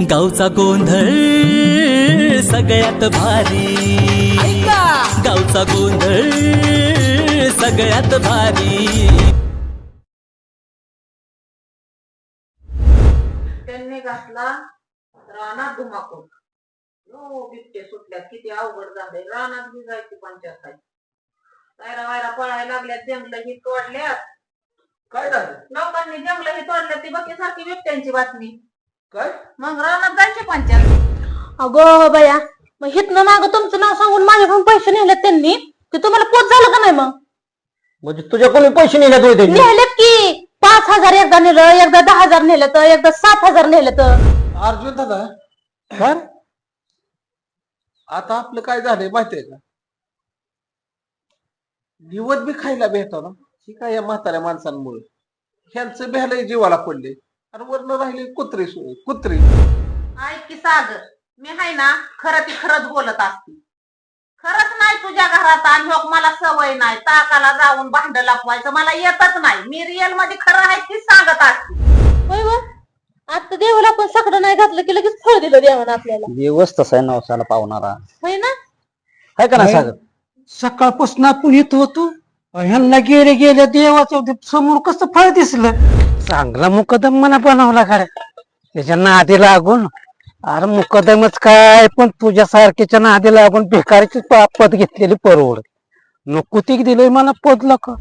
गावचा गोंधळ सगळ्यात भारी, गावचा गोंधळ सगळ्यात भारी। त्यांनी घातला रानात धुमाकूळ, बिबटे सुटल्यात, किती अवघड झाले। रानात बी जायची पंचायत आहे, वायरा वायरा पळायला लागल्यात, जंगल ही तोडल्यात। काय झालं? लोकांनी जंगल ही तोडल्यात, ती बघी सारखी बिबट्यांची बातमी। काय मग रानात जायची पंचायत। अगो बया, मग हितनं माग तुमचं नाव सांगून माझ्याकडून पैसे नेलेत त्यांनी, ते तुम्हाला पोच झालं का नाही? मग म्हणजे तुझ्याकडून पैसे नेल्यात होते? नेलेत की 5,000 एकदा नेलं, एकदा 10,000 नेलं, तर एकदा 7,000 नेलं। तर अर्जुन दादा काय आता आपलं काय झालंय माहितीये का? दिवस बी खायला भेटतो ना, ही काय या म्हाताऱ्या माणसांमुळे ह्यांचं बेहलंय जीवाला पडले, आणि वरनं राहिले कुत्री कुत्री। ऐक की सागर, मी हाय ना खरं ती खरंच बोलत असते। खरंच नाही तुझ्या घरात आणि लोक मला सवय नाही, ताकाला जाऊन भांड लपवायचं मला येतच नाही। मी रिअल मध्ये खरं आहे तीच सांगत असते। होय व, आता देवाला आपण सगळं नाही घातलं की लगेच फळ दिलं देवानं आपल्याला। दिवस तसा आहे नवसाला पावणारा, होय ना? काय का ना सागर? सकाळपासून आपण येत होतो, ह्यांना गेले गेले देवाचं समोर कसं फळ दिसलं, चांगला मुकदम मला बनवला गाड्या त्याच्या नादी लागून। अरे मुकदमच काय, पण तुझ्या सारख्याच्या नादी लागून भिकारीची पद घेतलेली परवड नको ती दिले मला पदला का?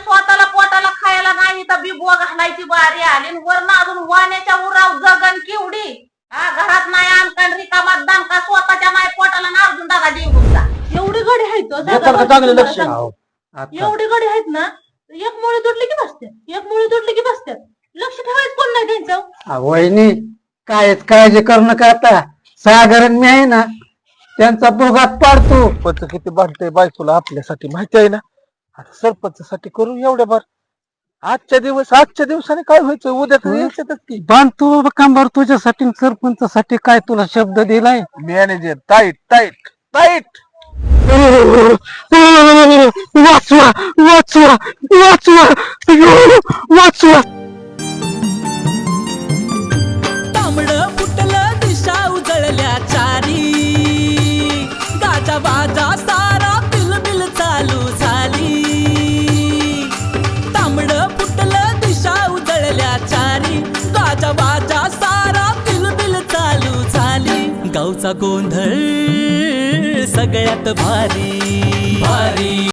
स्वतःला पोटाला खायला नाही तर बिबवा घालायची बारी आली, वरनं अजून वाण्याच्या उराव जगन केवढी। घरात नाही आणखण रिकामात दानका, स्वतःच्या नाही पोटाला ना अर्जुन दादा जेवून जा। एवढी गडी आहेत हो, चांगलं लक्ष एवढी गडी आहेत ना, एक मुळे तुटली की बसतात, एक मुळे तुटली की बसतात, लक्ष ठेवायचं कोण नाही त्यांचं। वहिनी काय काळजी करू नका, आता साधारण मी आहे ना त्यांचा बोगात पाडतो। पण किती बांधतंय बायकोला आपल्यासाठी माहिती आहे ना, आता सरपंचासाठी करू एवढ्या बार। आजच्या दिवसाने काय व्हायचं, उद्या तर यायच्यातच की। बांधतो कंबर तुझ्यासाठी, सरपंचासाठी काय तुला शब्द दिलाय मॅनेजर टाईट टाईट टाईट। वाचवा वाचवा वाचवा वाचवा। तांबडं फुटलं दिशा उजळल्या चारी, गाजा बाजा सारा बिलबिल चालू झाली। तांबडं फुटलं दिशा उजळल्या चारी, गाजा बाजा सारा बिलबिल चालू झाली। गावचा गोंधळ सगळ्यात भारी भारी।